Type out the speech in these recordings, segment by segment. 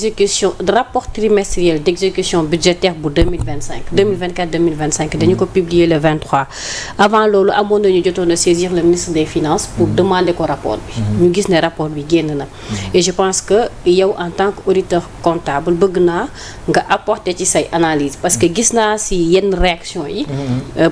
exécution de rapport trimestriel d'exécution budgétaire bu 2024-2025 dañu ko publier le 23 avant loolu amoon nañu jotoon a saisir le ministre des finances pour demander ko rapport bi ñu gis ne rapport bi génn na et je pense que yow en tant que auditeur comptable bëgg naa nga apporter ci say analyse parce que gis naa si yenn réaction yi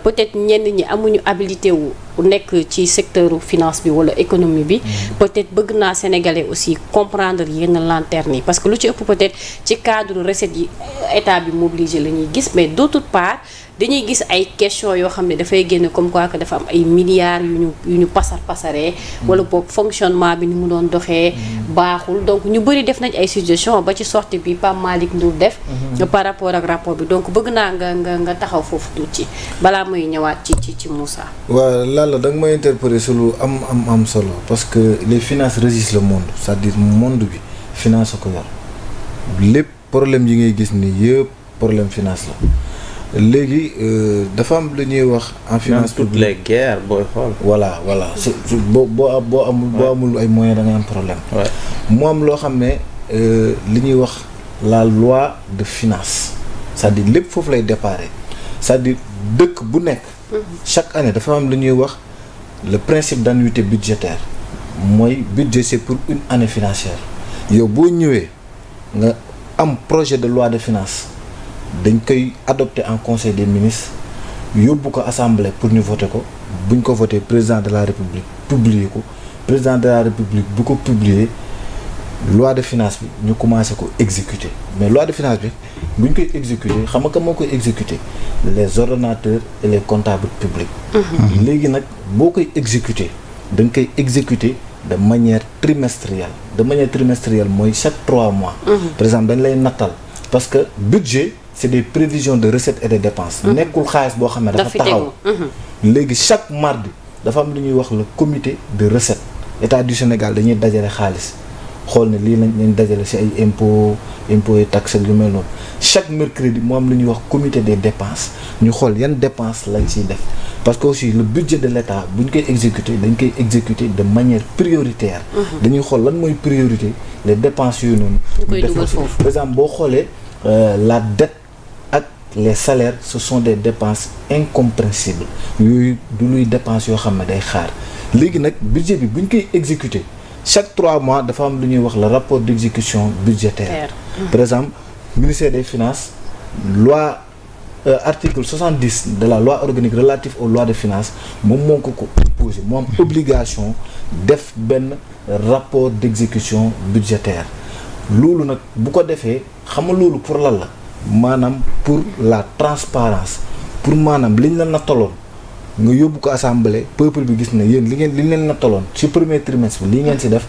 peut-être ñenn ñi amuñu habilité wu nekk ci secteur finance bi wala économie bi peut-être bëgg naa sénégalais aussi comprendre yenn lanterne yi parce que lu ci ëpp peut-être ci cadre recette yi état bi mobilisé la ñuy gis mais d'autre part dañuy gis ay questions yoo xam ne dafay génn comme quoi que dafa am ay milliards yu ñu pasaree wala boog fonctionnement bi ni mu doon doxee baaxul donc ñu bëri def nañ ay suggestions ba ci sortie bi Pape Malick Ndour def par rapport ak rapport bi donc bëgg naa nga taxaw foofu tuuti balaa may ñëwaat ci Moussa. waaw Lalla da nga may interpeller sur lu am solo parce que les finances régissent le monde c'est-à-dire monde bi finance ko yor lépp problème yi ngay gis ni yëpp problème finance la. léegi dafa am lu ñuy wax en finance toutes les guerres booy xool. voilà boo amul ay moyens da ngay am problème. mu am loo xam ne li ñuy wax la loi de finance c'est-à-dire lépp foofu lay déparé c'est-à-dire dëkk bu nekk. chaque année dafa am lu ñuy wax le principe d'annuité budgétaire mooy budget c'est pour une année financière yow boo ñëwee nga am projet de loi de finance. dañ koy adopté en conseil des ministres yóbbu ko assemblée pour ñu voter ko buñ ko voté président de la république publier ko président de la république bu ko publier loi de finance bi ñu commencé ko exécuter mais loi de finance bi buñ koy exécuter xam nga moo koy exécuter les ordonnateurs et les comptables publics. léegi nag boo koy exécuter da nga koy exécuter de manière trimestrielle mooy chaque 3 mois. par exemple dañ lay nattal parce que budget c'est des prévisions de recettes et de dépenses. nekkul xaalis boo xam ne dafa taxaw. léegi chaque mardi dafa am lu ñuy wax le comité de recettes état du Sénégal dañuy dajale xaalis xool ne lii lañ dajale ci ay impôts et taxes yu mel noonu chaque mercredi mu am lu ñuy wax comité des dépenses ñu xool yan dépenses lañ ciy def parce que aussi le budget de l'État bu ñu koy exécuter dañ koy exécuter de manière prioritaire. dañuy xool lan mooy priorité les dépenses yooyu noonu. ñu def par exemple boo xoolee la dette. les salaires ce sont des dépenses incompréhensibles yooyu du luy dépenses yoo xam ne day xaar léegi nag budget bi bu ñu koy exécuter chaque 3 mois dafa am lu ñuy wax le rapport d'exécution budgétaire. par exemple ministère des finances loi article 70 de la loi organique relative aux lois de finances moom moo ko imposé moo am obligation def benn rapport d'exécution budgétaire loolu nag bu ko defee xam nga loolu pour lan la. maanaam pour la transparence pour maanaam liñ la nattaloon nga yóbbu ko assemblée peuple bi gis na yéen liñ leen nattaloon ci premier trimestre bi lii ngeen ci def.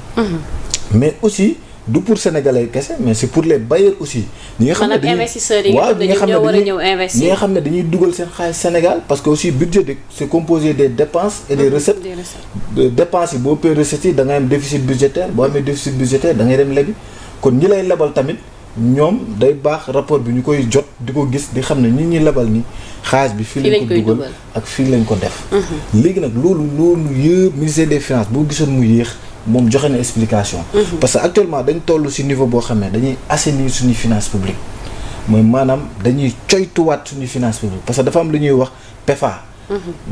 mais aussi du pour sénégalais kese mais c'est pour les bailleurs aussi. ñi nga xam ne dañuy investisseurs yi nga xam ne dañuy investir. ñi nga xam ne dañuy dugal seen xaalis Sénégal parce que aussi budget de c'est composé des dépenses et des recettes. dépenses yi boo payee recettes yi da ngay am déficit budgétaire boo amee déficit budgétaire da ngay dem lebi kon ñi lay lebal tamit. ñoom day baax rapport bi ñu koy jot di ko gis di xam ne ñi lebal ni xaalis bi fii lañ ko dugal ak fii lañ ko def léegi nag loolu yëpp ministère des finances boo gisoon mu yéex moom joxe na explication parce que actuellement dañ toll ci niveau boo xam ne dañuy assainir suñuy finance publique mooy maanaam dañuy coytuwaat suñuy finance publique parce que dafa am lu ñuy wax PEFA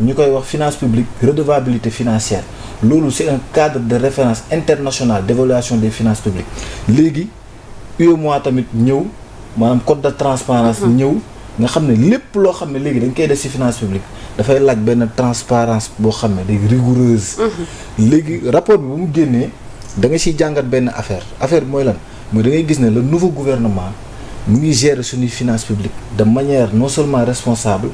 ñu koy wax finance publique redevabilité financière loolu c'est un cadre de référence international d'évaluation des finances publiques léegi UEMOA tamit ñëw maanaam code de transparence ñëw nga xam ne lépp loo xam ne léegi dañ koy def ci finance publique dafay laaj benn transparence boo xam ne day rigoureuse léegi rapport bi bu mu génnee da nga ciy jàngat benn affaire bi mooy lan mooy da ngay gis ne le nouveau gouvernement mu ngi gérer suñuy finance publique de manière non seulement responsable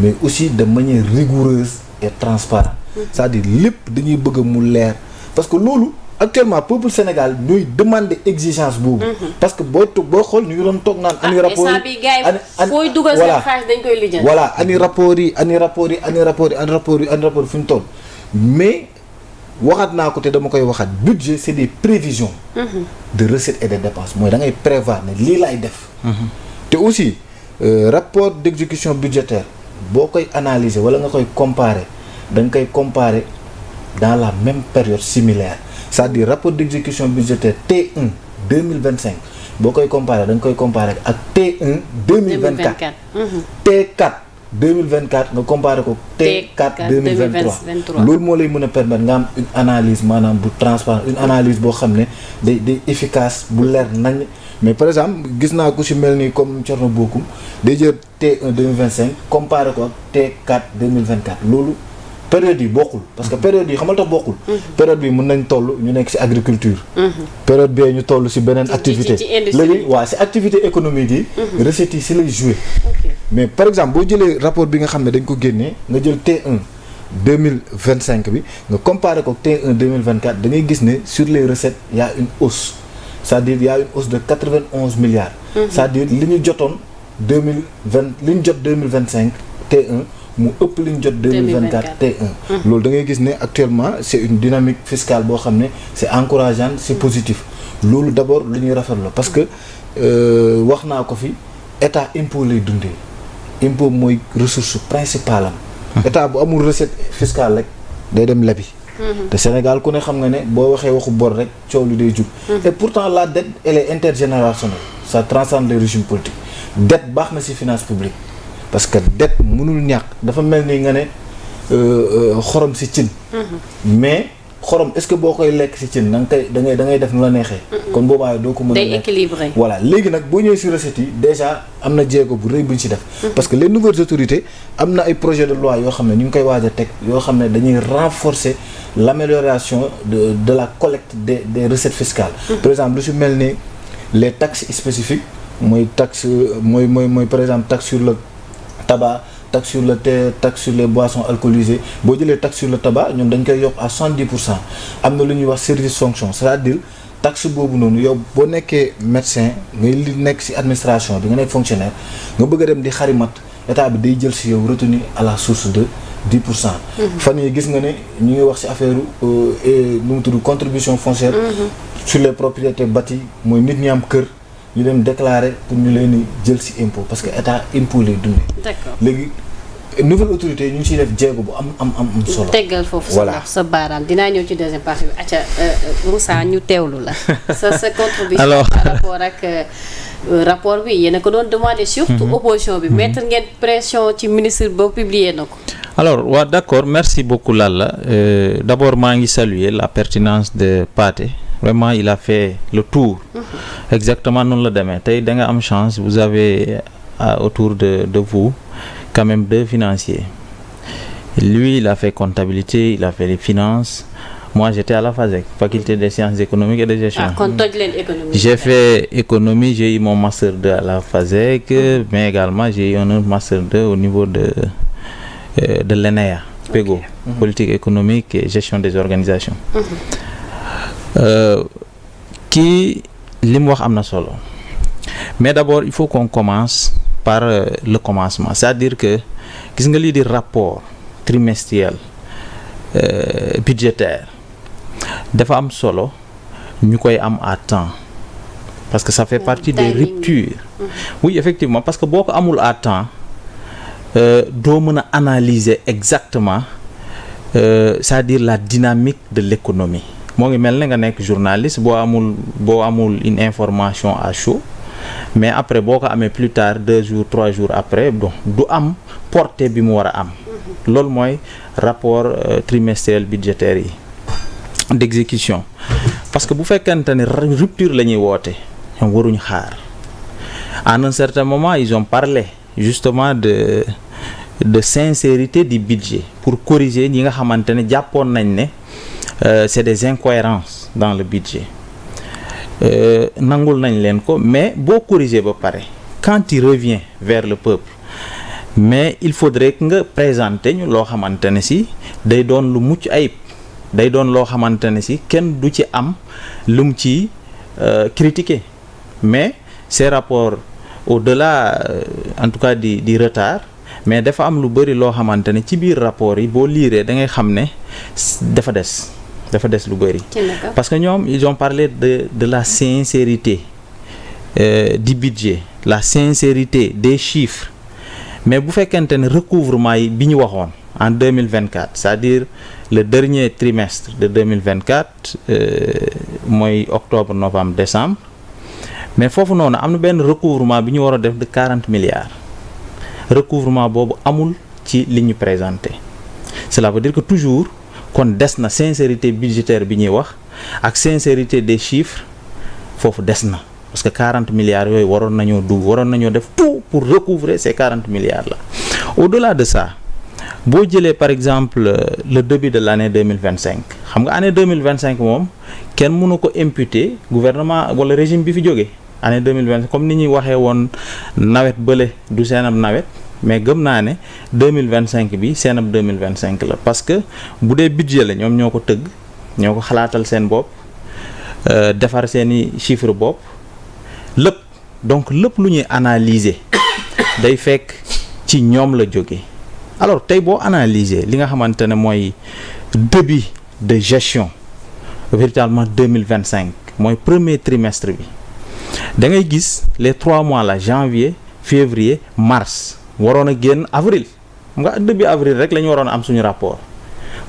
mais aussi de manière rigoureuse et transparente c'est-à-dire lépp dañuy bëgg mu leer parce que loolu actuellement peuple Sénégal ñooy demander exigence boobu. parce que boo xool ñu ngi doon toog naan. ani rapport yi fooy dugal seen xaalis dañ koy lijjanti. voilà ani rapport yi fu ñu toll mais waxaat naa ko te dama koy waxaat budget c'est des prévisions. de recettes et de dépenses mooy da ngay prévoir ne lii laay def. te aussi rapport d'exécution budgétaire boo koy analyser wala nga koy comparer da nga koy comparer dans la même période similaire. c'est-à-dire rapport d'exécution budgétaire T1 2025 boo koy comparer da nga koy comparer ak T1 2024 T4 2024 nga comparer ko T4 2023 loolu moo lay mën a permettre nga am une analyse maanaam bu transparent une analyse boo xam ne day efficace bu leer nañ. mais par exemple gis naa ku ci mel ni comme Thierno Bocoum day jël T1 2025 comparé ko ak T4 2024 loolu période yi bokkul parce que période yi xamal tax bokkul. période bi mën nañ toll ñu nekk ci agriculture. période bee ñu toll ci beneen activité. léegi waaw ci activité économique yi. recettes yi ci lay jouer. mais par exemple boo jëlee rapport bi nga xam ne dañ ko génnee nga jël T1 2025 bi nga comparé ko ak T1 2024 da ngay gis ne sur les recettes y a une hausse. c'est-à-dire il y a une hausse de 91 milliards. c'est-à-dire li ñu jotoon 2025 T1 mu ëpp li ñu jot 2024 T1. loolu da ngay gis ne actuellement c'est une dynamique fiscale boo xam ne c'est encourageant c'est positif. loolu d'abord lu ñuy rafetlu la parce que wax naa ko fi état impôt lay dundee impôt mooy ressource principale am. état bu amul recette fiscale rek day dem lebi. te Sénégal ku ne xam nga ne boo waxee waxu bor rek coow li day jub. et pourtant la dette elle est intergénérationnelle ça transcende les régimes politiques dette baax na ci finance publique parce que dette mënul ñàkk dafa mel ni nga ne xorom ci cin. mais xorom est-ce que boo koy lekk ci cin da ngay def nu la neexee. kon boobaa doo ko mën a day équilibré. voilà léegi nag boo ñëwee ci recettes yi déjà am na jéego bu rëy bu ñu ci def. parce que les nouvelles autorités am na ay projets de loi yoo xam ne ñu ngi koy waaj a teg yoo xam ne dañuy renforcer l'amélioration de la collecte des recettes fiscales. par exemple lu ci mel ni les taxes spécifiques mooy taxe mooy par exemple taxe sur le tabac. taxe sur le thé taxe sur les boissons alcoolisées boo jëlee taxe sur le tabac ñoom dañ koy yokk à 70%. am na lu ñuy wax service fonction c'est-à-dire taxe boobu noonu yow boo nekkee médecin ngay li nekk ci administration bi nga nekk fonctionnaire nga bëgg a dem di xarimat état bi day jël ci yow retenu à la source de 10%. fan yi gis nga ne ñu ngi wax ci affaire nu mu tudd contribution foncière. sur les propriétés bâties mooy nit ñi am kër. ñu dem déclarer pour ñu leen di jël ci impôt parce que état impôt lay dundee. d'accord léegi nouvelle autorité ñu ngi ciy def jéego bu am solo. teggal foofu sa baaraam dinaa ñëw ci deuxième partie bi acca Moussa ñu teewlu la. sa contribution alors par rapport ak rapport bi yéen a ko doon demander. surtout opposition bi. mettre ngeen pression ci ministre ba publier na ko. alors waaw d'accord merci beaucoup Lalla d'abord maa ngi saluer la pertinence de Pathé. Vraiment il a fait le tour. Exactement noonu la demee tey da nga am chance vous avez autour de vous quand même deux financiers. Lui il a fait comptabilité il a fait les finances moi j'étais à la FASEG faculté des sciences économiques et de gestion. kon toj leen économie. J'ai fait économie j'ai eu mon master 2 à la FASEG mais également j'ai eu un autre master 2 au niveau de l'ENEA PEGO. Politique économique et gestion des organisations. Kii li mu wax am na solo mais d'abord il faut qu'on commence par le commencement c'est-à-dire que gis nga lii di rapport trimestriel budgétaire dafa am solo ñu koy am à temps parce que ça fait partie des ruptures. Oui effectivement parce que boo ko amul à temps doo mën a analyser exactement c'est-à-dire la dynamique de l'économie. moo ngi mel ne nga nekk journaliste boo amul une information à chaud mais après boo ko amee plus tard 2 jours 3 jours après bon du am portée bi mu war a am loolu mooy rapport trimestriel budgétaire yi d'exécution parce que bu fekkente ne rupture la ñuy woote ñoom waruñu xaar à un certain moment ils ont parlé justement de sincérité du budget pour corriger ñi nga xamante ne jàppoon nañ ne c'est des incohérences dans le budget nangul nañ leen ko mais boo corriger ba pare quand il revient vers le peuple mais il faudrait que nga présenter ñu loo xamante ne si day doon lu mucc ayib day doon loo xamante ne si kenn du ci am lu mu ci critiquer mais ces rapports au-delà en tout cas di retard mais dafa am lu bari loo xamante ne ci biir rapport yi boo liiree da ngay xam ne dafa des lu bari parce que ñoom ils ont parlé de la sincérité du budget la sincérité des chiffres mais bu fekkente ne recouvrement yi bi ñu waxoon en 2024 c'est-à-dire le dernier trimestre de 2024 mooy octobre novembre décembre mais foofu noonu am na benn recouvrement bi ñu war a def de 40 milliards recouvrement boobu amul ci li ñu présenté cela veut dire que toujours kon des na sincérité budgétaire bi ñuy wax ak sincérité des chiffres foofu des na parce que 40 milliards yooyu waroon nañoo def tout pour recouvrer ces 40 milliards là. Au-delà de ça boo jëlee par exemple le début de l'année 2025 xam nga année 2025 moom kenn mënu ko imputer gouvernement wala régime bi fi jógee année 2025 comme ni ñuy waxee woon nawet bële du seenab nawet mais gëm naa ne 2025 bi seenab 2025 la parce que bu dee budget la ñoom ñoo ko tëgg ñoo ko xalaatal seen bopp defar seeni chiffre bopp lépp donc lépp lu ñuy analyser day fekk ci ñoom la jógee alors tey boo analyser li nga xamante ne mooy début de gestion véritablement 2025 mooy premier trimestre bi da ngay gis les 3 mois là janvier février mars waroon a génn avril nga début avril rek la ñu waroon a am suñu rapport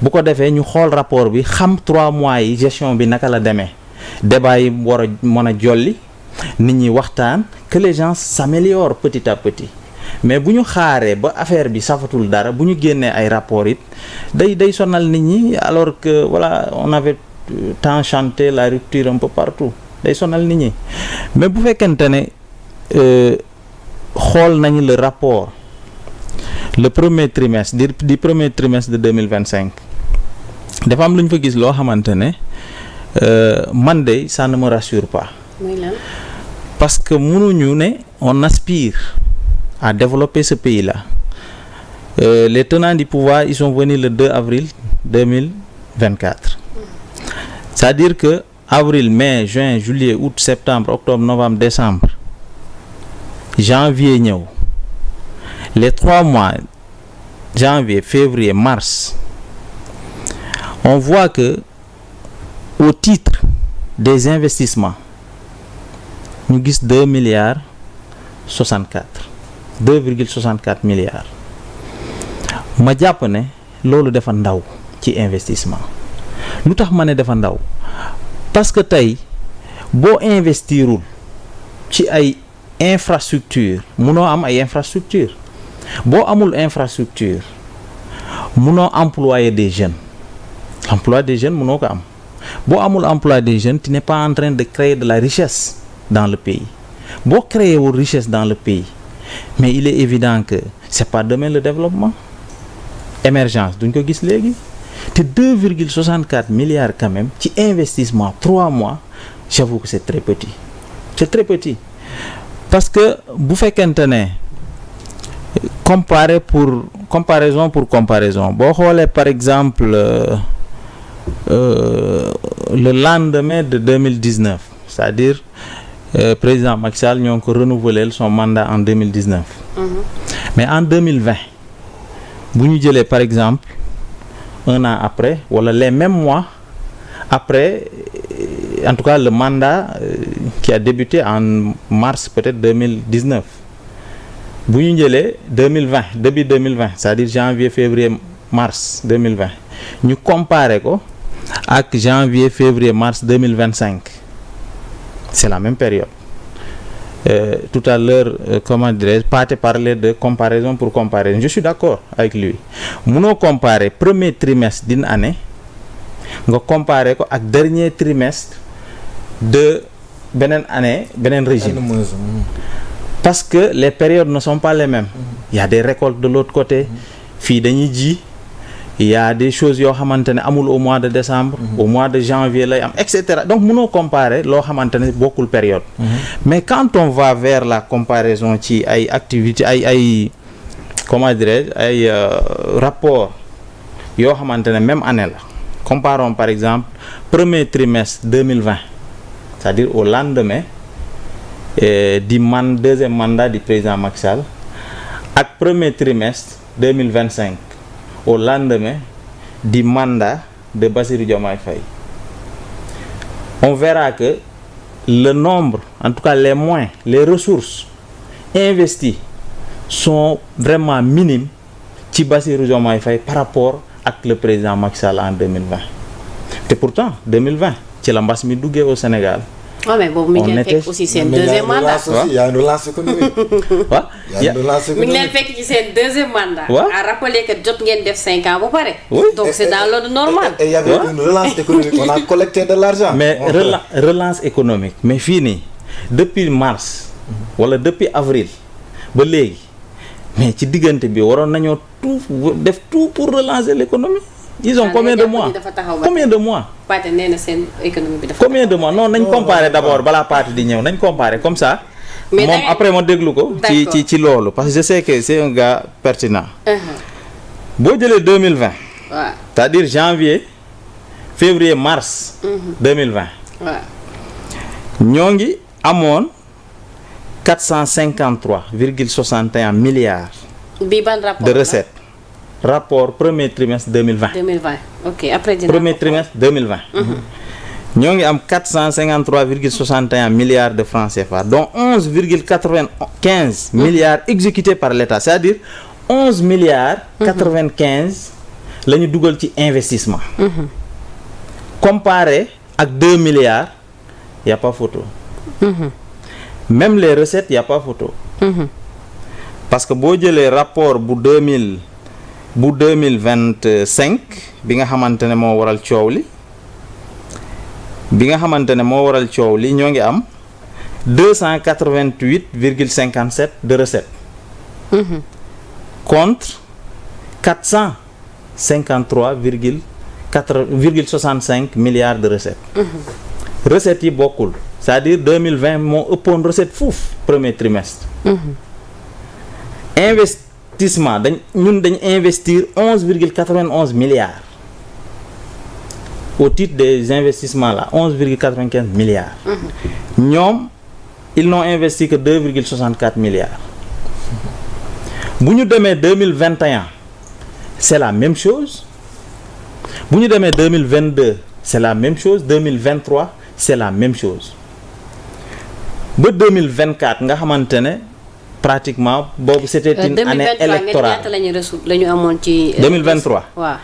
bu ko defee ñu xool rapport bi xam 3 mois yi gestion bi naka la demee débat yi war a mën a jolli nit ñi waxtaan que les gens s'améliorent petit à petit mais bu ñu xaaree ba affaire bi safatul dara bu ñu génnee ay rapport it day sonal nit ñi alors que voilà on avait tant chanté la rupture un peu partout day sonal nit ñi mais bu fekkente ne xool nañu le rapport le premier trimestre di premier trimestre de 2025 dafa am lu ñu fa gis loo xamante ne man de ça ne me rassure pas parce que mënuñu ne on aspire à développer ce pays-là. Les tenants du pouvoir, ils sont venus le 2 avril 2024. C'est-à-dire que avril, mai, juin, juillet, août, septembre, octobre, novembre, décembre, janvier ñëw. Les 3 mois, janvier, février, mars, on voit que au titre des investissements, ñu gis 2 milliards 2,64 milliards ma jàpp ne loolu dafa ndaw ci investissement lu tax ma ne dafa ndaw parce que tey boo investirul ci ay infrastructure munoo am ay infrastructure boo amul infrastructure munoo employer des jeunes emploi des jeunes munoo ko am boo amul emploi des jeunes tu n'es pas en train de créer de la richesse dans le pays boo créer wu richesse dans le pays mais il est évident que c'est pas demain le développement émergence duñ ko gis léegi te 2,64 milliards quand même ci investissement 3 mois j'avoue que c'est très petit parce que bu fekkente ne comparaison boo xoolee par exemple le lendemain de 2019 c'est-à-dire président Macky Sall ñoo ngi ko renouveler son mandat en 2019. Mais en 2020 bu ñu jëlee par exemple un an après wala les mêmes mois après en tout cas le mandat qui a débuté en mars peut-être 2019 bu ñu jëlee 2020 début 2020 c'est-à-dire janvier février mars 2020 ñu comparer ko ak janvier février mars 2025 c'est la même période. Tout à l'heure comment dirais-je Pathé parlait de comparaison pour comparaison, je suis d'accord avec lui. Munoo comparer premier trimestre d'une année nga comparer ko ak dernier trimestre de beneen année beneen régime parce que les périodes ne sont pas les mêmes. Il y a des récoltes de l'autre côté fii dañuy ji. Il y a des choses yoo xamante ne amul au mois de décembre au mois de janvier lay am et cetera donc mënoo comparer loo xamante ne bokkul période mais quand on va vers la comparaison ci ay activités ay comment dirais-je ay rapport yoo xamante ne même année la comparons par exemple premier trimestre 2020 c'est-à-dire au lendemain deuxième mandat du président Macky Sall ak premier trimestre 2025 au lendemain du mandat de Bassirou Diomaye Faye. On verra que le nombre, en tout cas les moyens, les ressources investies sont vraiment minimes ci Bassirou Diomaye Faye par rapport ak le président Macky Sall en 2020. Et pourtant 2020 ci la mbas mi duggee au Sénégal waaw mais boobu mi ngi leen fekk aussi seen deuxième mandat. Il y a une relance économique. waaw Il y a une relance mi ngi leen économique. fekk ci seen deuxième mandat. waaw à rappeler que jot ngeen def 5 ans ba pare. Oui. donc c'est dans l'ordre normal. Et il y avait une relance économique. On a collecté de l'argent. mais relance économique mais fii nii depuis mars wala depuis avril ba léegi mais ci diggante bi waroon nañoo def tout pour relancer l'économie. Ils ont combien de mois combien de mois. Pathé nee na seen économie bi dafa combien de mois non nañ comparer d'abord balaa Pathé di ñëw nañ comparer comme ça. mais moom après ma déglu ko. ci loolu parce que je sais que c'est un gars pertinent. boo jëlee 2020. waaw c'est-à-dire janvier février mars. 2020. waaw ñoo ngi amoon 453,61 milliards. bii ban rapport de recettes. rapport premier trimestre 2020. 2020 ok après dina premier trimestre 2020. ñoo ngi am 453,61 milliards de francs CFA dont 11,95 milliards exécutés par l'État c'est-à-dire 11 milliards. 95 la ñu dugal ci investissement. comparé ak 2 milliards y a pas photo. même les recettes y a pas photo. parce que boo jëlee rapport bu 2025 bi nga xamante ne moo waral coow li ñoo ngi am 288,57 de recettes. contre 453,65 milliards de recettes. recettes yi bokkul c'est-à-dire 2020 moo ëppoon recette fuuf premier trimestre. investissement dañ investir 11,91 milliards au titre des investissements là 11,95 milliards. ñoom ils n'ont investi que 2,64 milliards. bu ñu demee 2021 c'est la même chose bu ñu demee 2022 c'est la même chose 2023 c'est la même chose ba 2024 nga xamante ne pratiquement boobu c'était une année électorale. 2023 la ñu amoon ci. 2023 waaw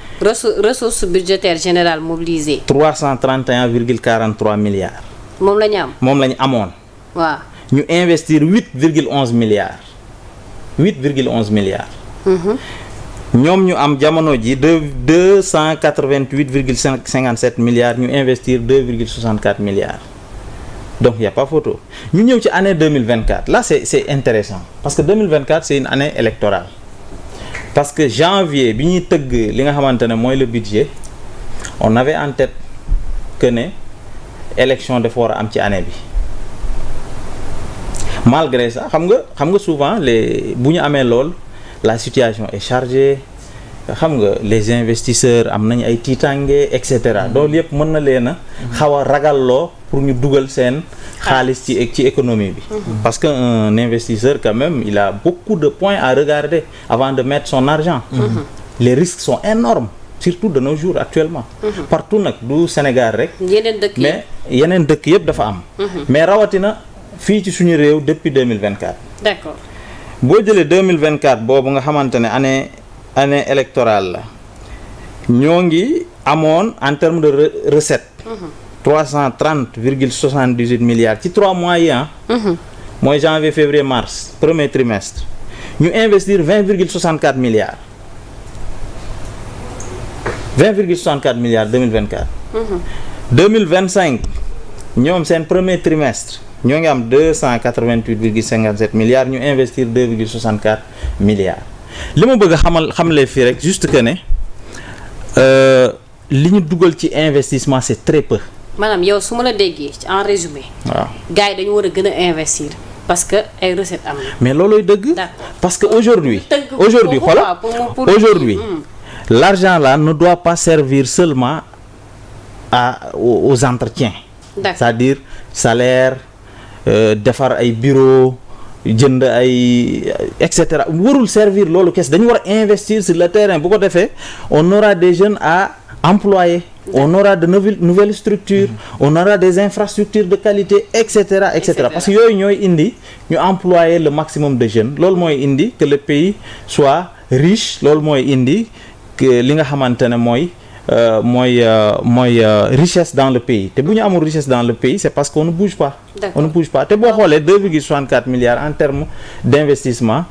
ressource budgétaire générale mobilisée. 331,43 milliards. moom la ñu am. moom la ñu amoon. waaw ñu investir 8,11 milliards. 8,11 milliards. ñoom ñu am jamono ji 288,57 milliards ñu investir 2,64 milliards. donc y a pas photo ñu ñëw ci année 2024 là c'est intéressant parce que 2024 c'est une année électorale parce que janvier bi ñuy tëgg li nga xamante ne mooy le budget on avait en tête que ne élection dafa war a am ci année bi malgré ça xam nga souvent bu ñu amee lool la situation est chargée xam nga les investisseurs am nañ ay tiitange et cetera loolu yëpp mën na leen a xaw a ragalloo pour ñu dugal seen xaalis ci économie bi. parce que un investisseur quand même il a beaucoup de points à regarder avant de mettre son argent. les risques sont énormes surtout de nos jours actuellement. partout nag du Sénégal rek. mais yeneen dëkk yëpp dafa am. mais rawatina fii ci suñu réew depuis 2024. d'accord boo jëlee 2024 boobu nga xamante ne année électorale la ñoo ngi amoon en termes de recettes. 330,78 milliards ci 3 mois yi mooy janvier février mars premier trimestre ñu investir 20,64 milliards 2024. 2025 ñoom seen premier trimestre ñoo ngi am 288,57 milliards ñu investir 2,64 milliards. li ma bëgg a xamle fii rek juste que ne li ñu dugal ci investissement c'est très peu. maanaam yow su ma la déggee en résumé. waaw gars yi dañu war a gën a investir parce que ay recettes am na. mais loolooy dëgg. parce que aujourd'hui xoolal aujourd'hui l'argent là ne doit pas servir seulement aux entretiens. c'est-à-dire salaire defar ay bureau jënd ay et cetera warul servir loolu kese dañu war a investir sur le terrain bu ko defee on aura des jeunes à employer. on aura de nouvelles structures on aura des infrastructures de qualité et cetera parce que yooyu ñooy indi ñu employer le maximum de jeunes loolu mooy indi que le pays soit riche loolu mooy indi que li nga xamante ne mooy mooy richesse dans le pays te bu ñu amul richesse dans le pays c'est parce qu'on ne bouge pas. On ne bouge pas te boo xoolee 2,64 milliards en termes d'investissement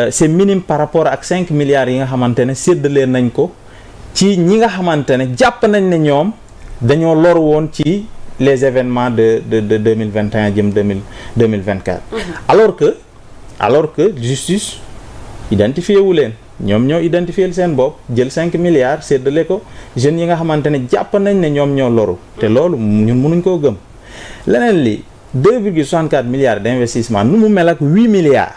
c'est minime par rapport ak 5 milliards yi nga xamante ne séddalee nañ ko ci ñi nga xamante ne jàpp nañ ne ñoom dañoo lor woon ci les événements de 2021 jëm 2024. alors que justice identifié wu leen ñoom ñoo identifié seen bopp jël 5 milliards séddale ko jeunes yi nga xamante ne jàpp nañ ne ñoom ñoo loru te loolu ñun mënuñ koo gëm leneen li 2,64 milliards d'investissement nu mu mel ak 8 milliards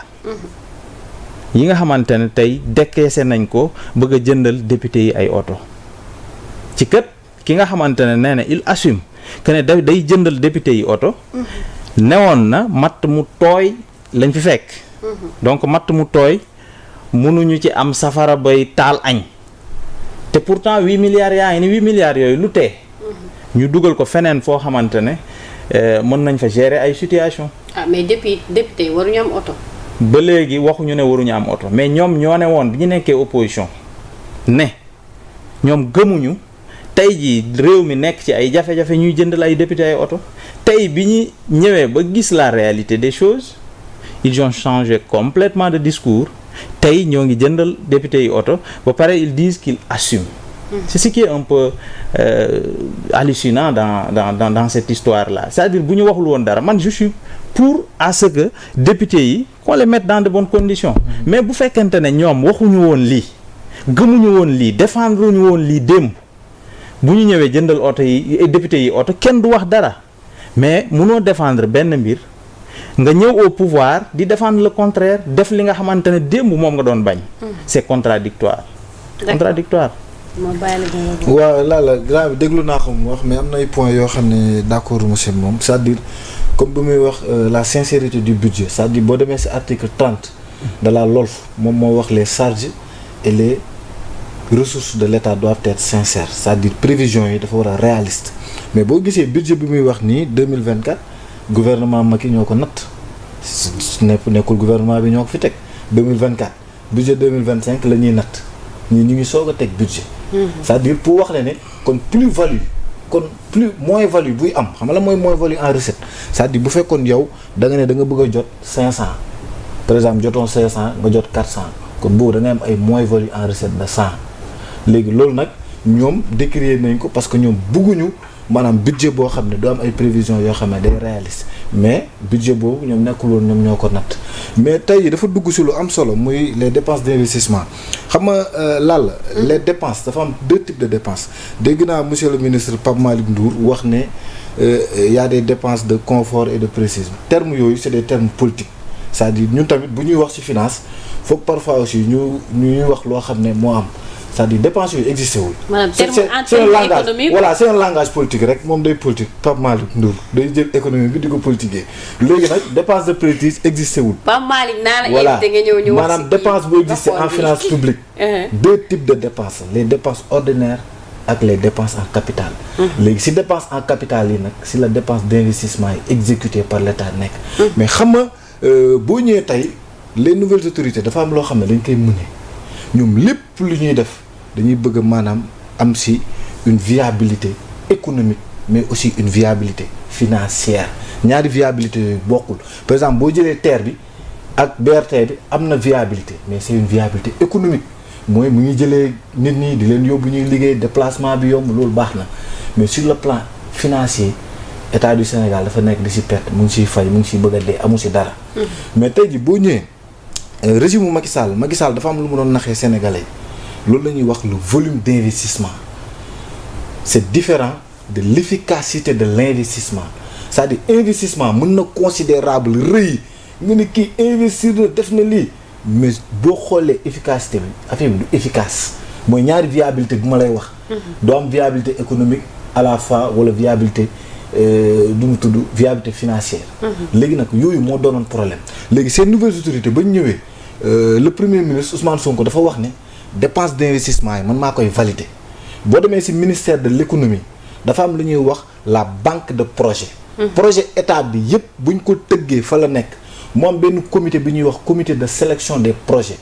yi nga xamante ne tey décaissé nañ ko bëgg a jëndal député yi ay oto ci kët ki nga xamante ne nee na il assume que ne day jëndal député yi oto newoon na matt mu tooy lañ fi fekk donc matt mu tooy mënuñu ci am safara bay taal añ te pourtant 8 milliards yaa ngi ni 8 milliards yooyu lu tee ñu dugal ko feneen foo xamante ne mën nañ fa gérer ay situation mais depuis député waruñu am oto. ba léegi waxuñu ne waruñu am oto mais ñoom ñoo ne woon bi ñu nekkee opposition ne ñoom gëmuñu tey jii réew mi nekk ci ay jafe-jafe ñuy jëndal ay député ay oto tey bi ñu ñëwee ba gis la réalité des choses ils ont changé complètement de discours tey ñoo ngi jëndal député yi oto ba pare ils disent qu'ils assument. C'est ce qui est un peu hallucinant dans cette histoire-là c'est-à-dire bu ñu waxul woon dara man je suis pour à ce que députés yi qu'on les mette dans de bonnes conditions mais bu fekkente ne ñoom waxuñu woon lii gëmuñu woon lii défendre ñu woon lii démb bu ñu ñëwee jëndal oto yi député yi oto kenn du wax dara mais munoo défendre benn mbir nga ñëw au pouvoir di défendre le contraire def li nga xamante ne démb moom nga doon bañ c'est contradictoire waaw la grand bi déglu naa ko mu wax mais am na ay points yoo xam ne d'accord monsieur moom c'est-à-dire comme bi muy wax la sincérité du budget c'est-à-dire boo demee ci article 30 de la LOLF moom moo wax les charges et les ressources de l'État doivent être sincères c'est-à-dire prévisions yi dafa war a réaliste mais boo gisee budget bi muy wax nii 2024 gouvernement Macky ñoo ko natt nekkul gouvernement bi ñoo ko fi teg 2024 budget 2025 la ñuy natt ñii ñu ngi soog a teg budget c'est-à-dire pour wax ne kon plus moins-value buy am xam nga la mooy moins-value en recette c'est-à-dire bu fekkoon yow da nga ne da nga bëgg a jot 500 par exemple jotoon 500 nga jot 400 kon boobu da ngay am ay moins-value en recette de 100 léegi loolu nag ñoom décrier nañ ko parce que ñoom bëgguñu maanaam budget boo xam ne du am ay prévisions yoo xam ne day réaliste mais budget boobu ñoom nekkul woon ñoom ñoo ko natt mais tey dafa dugg ci lu am solo muy les dépenses d'investissement xam nga les dépenses dafa am deux types de dépenses dégg naa monsieur le ministre Pape Malick Ndour wax ne y a des dépenses de confort et de précision termes yooyu c'est des termes politiques c'est-à-dire ñun tamit bu ñuy wax ci finance faut parfois aussi ñuy wax loo xam ne moo am c'est-à-dire dépenses yooyu existé wul. c'est un langage voilà c'est un langage politique rek moom day politique Pape Malick Ndour day jël économie bi di ko politiquer léegi nag dépense de prestige existé wul. Pape Malick naa la invité nga ñëw ñu wax maanaam dépense boo existé en finance publique. deux types de dépenses les dépenses ordinaires ak les dépenses en capital. léegi si dépense en capital yi nag si la dépense d'investissement yi exécutée par l'État nekk. mais xam nga boo ñëwee tey les nouvelles autorités dafa am loo xam ne dañ koy mëne ñoom lépp lu ñuy def. dañuy bëgg maanaam am ci une viabilité économique mais aussi une viabilité financière ñaari viabilité yooyu bokkul par exemple boo jëlee TER bi ak BRT bi am na viabilité mais c'est une viabilité économique mooy mu ngi jëlee nit ñi di leen yóbbu ñuy liggéey déplacement bi yomb loolu baax na mais sur le plan financier État du Sénégal dafa nekk di ci perte mu ngi ciy fay mu ngi ciy bëgg a dee amu ci dara mais tey ji boo ñëwee régime mu Macky Sall dafa am lu mu doon naxee sénégalais loolu la ñuy wax le volume d'investissement c'est différent de l'efficacité de l'investissement c'est-à-dire investissement mën na considérable rëy nga ne kii investir na def na lii mais boo xoolee efficacité bi affaire bi du efficace mooy ñaari viabilité bu ma lay wax doo am viabilité économique à la fois wala viabilité du mu tudd viabilité financière léegi nag yooyu moo doonoon problème léegi ces nouvelles autorités ba ñu ñëwee le premier ministre Ousmane Sonko dafa wax ne dépense d'investissement yi man maa koy valider boo demee ci ministère de l'économie dafa am lu ñuy wax la banque de projet projet état bi yépp buñ ko tëggee fa la nekk mu am benn comité bi ñuy wax comité de sélection des projets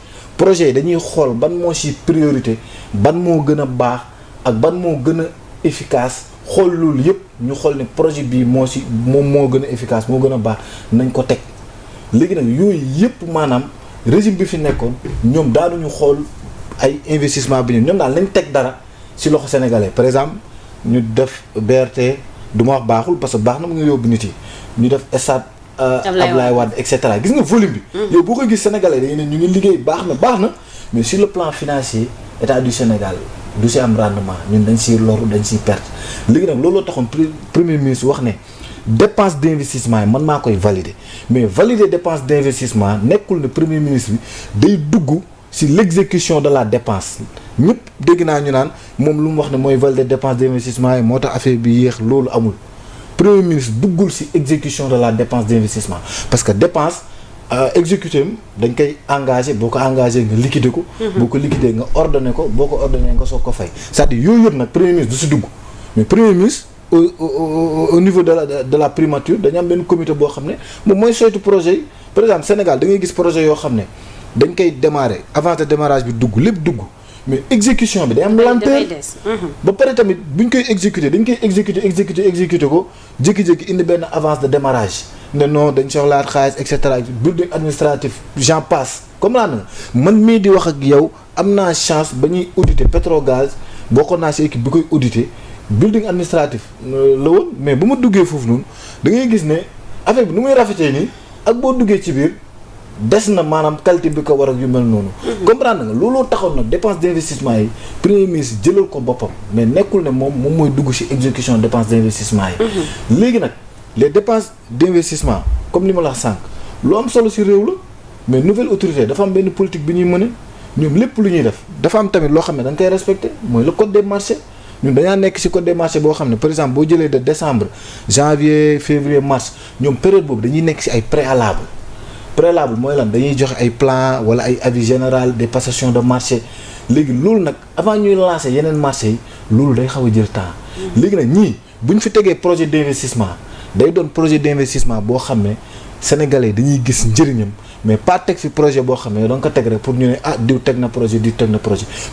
yi dañuy xool ban moo ci priorité ban moo gën a baax ak ban moo gën a efficace xool loolu yëpp ñu xool ne projet bii moo gën a efficace moo gën a baax nañ ko teg léegi nag yooyu yëpp maanaam régime bi fi nekkoon ñoom daanuñu xool ay investissement bi ñoom daal nañ teg dara ci loxo sénégalais par exemple ñu def BRT du ma wax baaxul parce que baax na mu ngi yóbbu nit yi ñu def stade Ablaye Wade et cetera gis nga volume bi yow boo ko gis sénégalais dañu ne ñu ngi liggéey baax na mais sur le plan financier état du Sénégal du ci am rendement ñun dañ ciy loru dañ ciy perte léegi nag looloo taxoon premier ministre wax ne dépense d'investissement yi man maa koy valider mais valider dépense d'investissement nekkul ne premier ministre bi day dugg ci l'exécution de la dépense ñëpp dégg naa ñu naan moom lu mu wax ne mooy valider dépense d'investissement yi moo tax affaire bi yéex loolu amul premier ministre duggul ci exécution de la dépense d'investissement parce que dépense exécuté dañ koy engagé boo ko engagé nga liquider ko. boo ko liquider nga ordonné ko boo ko ordonné nga soog ko fay c'est-à-dire yooyu yëpp nag premier ministre du ci dugg mais premier ministre au niveau de la primature dañu am benn comité boo xam ne moom mooy saytu projet yi par exemple Sénégal da ngay gis projet yoo xam ne dañ koy démarrer avant de démarrage bi dugg lépp dugg mais exécution bi day am lenteur ba pare tamit buñ koy exécuter dañ koy exécuter ko jékki-jékki indi benn avance de démarrage ne non dañ soxlaat xaalis et cetera building administratif j'en passe comme naa na man mii di wax ak yow am naa chance ba ñuy auditer Petrogaz bokkoon naa ci équipe bi koy auditer building administratif la woon mais ba ma duggee foofu noonu da ngay gis ne affaire bi nu muy rafetee nii ak boo duggee ci biir des na maanaam qualité bi ko war ak yu mel noonu. comprendre nga looloo taxoon nag dépense d'investissement yi premier ministre jëlal ko boppam mais nekkul ne moom mooy dugg ci exécution dépense d'investissement yi. léegi nag les dépenses d'investissement comme li ma la wax sànq lu am solo ci réew la mais nouvelle autorité dafa am benn politique bi ñuy mëne ñoom lépp lu ñuy def dafa am tamit loo xam ne da nga koy respecter mooy le code des marchés ñun dañaa nekk ci code des marchés boo xam ne par exemple boo jëlee de décembre janvier février mars ñoom période boobu dañuy nekk ci ay préalable mooy lan dañuy joxe ay plan wala ay avis général des passations de marché léegi loolu nag avant ñuy lancer yeneen marché yi loolu day xaw a jël temps léegi nag ñii bu ñu fi tegee projet d'investissement day doon projet d'investissement boo xam ne sénégalais dañuy gis njëriñam mais pas teg fi projet boo xam ne da nga ko teg rek pour ñu ne diw teg na projet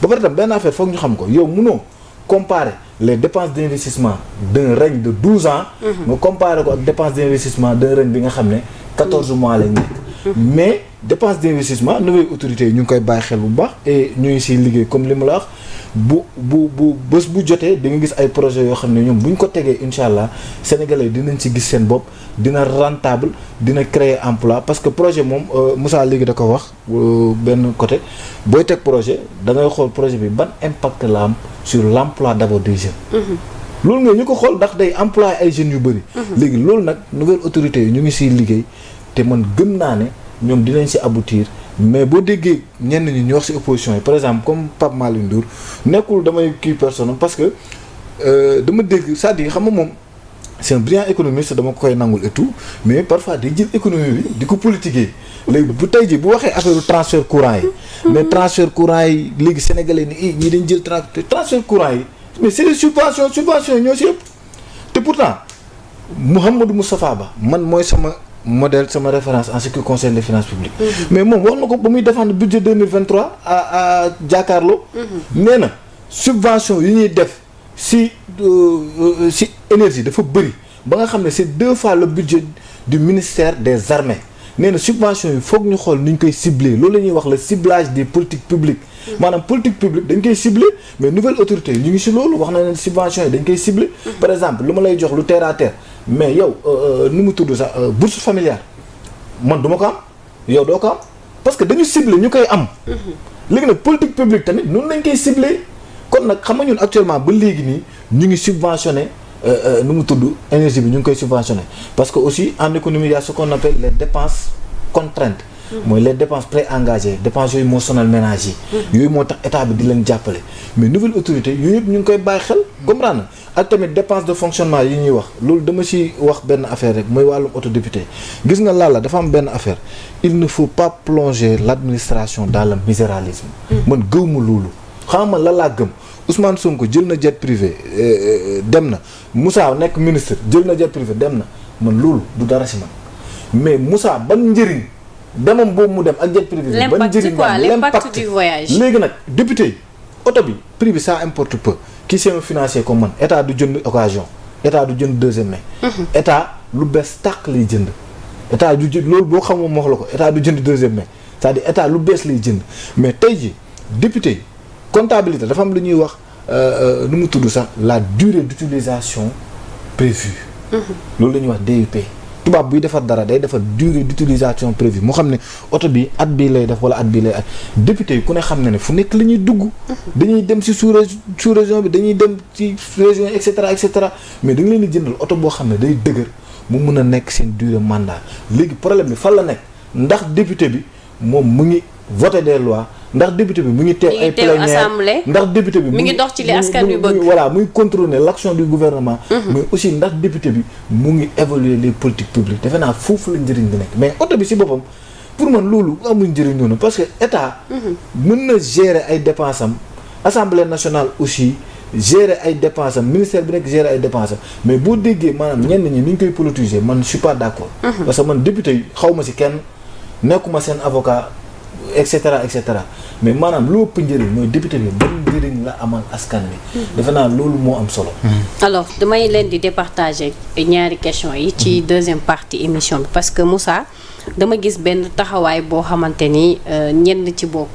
ba pare tam benn affaire foog ñu xam ko yow mënoo comparer les dépenses d'investissement d'un règne de 12 ans nga comparer ko ak dépenses d'investissement d'un règne bi nga xam ne 14 mois lañ nekk mais dépense d'investissement nouvelle autorité yi ñu ngi koy bàyyi xel bu baax et ñu ngi siy liggéey comme li ma la wax bu bés bu jotee di nga gis ay projets yoo xam ne ñoom bu ñu ko tegee incha allah sénégalais dinañ ci gis seen bopp dina rentable dina créer emploi parce que projet moom Moussa léegi da ko wax benn côté booy teg projet da ngay xool projet bi ban impact la am sur l'emploi d'abord des jeunes. loolu nga ñu ko xool ndax day employer ay jeunes yu bëri. léegi loolu nag nouvelle autorité yi ñu ngi siy liggéey te man gëm naa ne ñoom dinañ si aboutir mais boo déggee ñenn ñi ñu wax si opposition yi par exemple comme Pape Malick Ndour nekkul damay kii personne parce que dama dégg c'est-à-dire xam nga moom c'est un brillant économiste dama koy nangul et tout mais parfois day jël économie bi di ko politiquer léegi bu tey ji bu waxee affaire transfert courant yi mais transfert courant yi léegi sénégalais ni ñii dañ jël transfert courant yi mais c'est des subventions yi ñoo si ëpp te pourtant Mouhamadou Moustapha Ba man mooy sama modèle sama référence en ce qui concerne les finances publiques mais moom wax na ko ba muy défendre budget 2023 à Jakaarlo nee na subvention yi ñuy def si énergie dafa bëri ba nga xam ne c'est 2 fois le budget du ministère des armées nee na subvention yi foog ñu xool ni ñu koy cibler loolu la ñuy wax le ciblage des politiques publiques maanaam politique publique dañ koy cibler mais nouvelle autorité yi ñu ngi si loolu wax na leen subvention yi dañ koy cibler par exemple lu ma lay jox lu terre à terre mais yow nu mu tudd sax bourse familiale man du ma ko am yow doo ko am parce que dañu cibler ñu koy am léegi nag politique publique tamit noonu lañ koy cibler kon nag xam nga ñun actuellement ba léegi nii ñu ngi subventionné nu mu tudd énergie bi ñu ngi koy subventionné parce que aussi en économie il y a ce qu'on appelle les dépenses contraintes mooy les dépenses préengagées dépenses yooyu moo sonal ménage yi yooyu moo tax état bi di leen jàppale mais nouvelle autorité yooyu yëpp ñu ngi koy bàyyi xel comprendre ak tamit dépense de fonctionnement yi ñuy wax loolu dama ci wax benn affaire rek mooy wàllum autodéputé gis nga laala dafa am benn affaire il ne faut pas plonger l'administration dans le miséralisme man gëwma loolu xam nga lan laa gëm Ousmane Sonko jël na jet privé dem na Moussa nekk ministre jël na jet privé dem na man loolu du dara ci man mais Moussa ban njëriñ demam boobu mu dem ak jet privé ban njëriñ l'impact du voyage léegi nag député yi oto bi prix bi ça importe peu ki c'est un financier comme man état du jënd occasion état du jënd deuxième main. état lu bees tàq lay jënd. état du jënd loolu boo xamoo ma wax la ko état du jënd deuxième main c'est-à-dire état lu bees lay jënd mais tey ji député yi comptabilité dafa am lu ñuy wax nu mu tudd sax la durée d'utilisation prévue. loolu la ñuy wax DUP. tubaab buy defar dara day defar durée d'utilisation prévue moo xam ne oto bi at bii lay def wala at bii lay at député yi ku ne xam ne fu nekk la ñuy dugg. dañuy dem ci sous région bi dañuy dem ci région et cetera mais da nga leen di jëndal oto boo xam ne day dëgër mu mun a nekk seen durée mandat léegi problème bi fan la nekk ndax député bi moom mu ngi voter des lois ndax député bi mu ngi teew ay plénière ndax député bi mu ngi dox ci li askan wi bëgg voilà muy contrôler l'action du gouvernement mais aussi ndax député bi mu ngi évaluer les politiques publiques defe naa foofu la njëriñ bi nekk mais oto bi ci boppam pour man loolu amul njëriñ noonu parce que état mën na gérer ay dépenses am assemblée nationale aussi gérer ay dépenses am ministère bi nekk gérer ay dépenses am mais boo déggee maanaam ñenn ñi ni ñu koy politiser man je suis pas d'accord parce que man député yi xaw ma ci kenn nekkuma seen avocat et cetera mais maanaam lu ëpp njëriñ mooy député bi ban njëriñ la amal askan wi. defe naa loolu moo am solo. alors damay leen di départager ñaari questions yi ci deuxième partie émission bi parce que Moussa dama gis benn taxawaay boo xamante ni ñenn ci bokk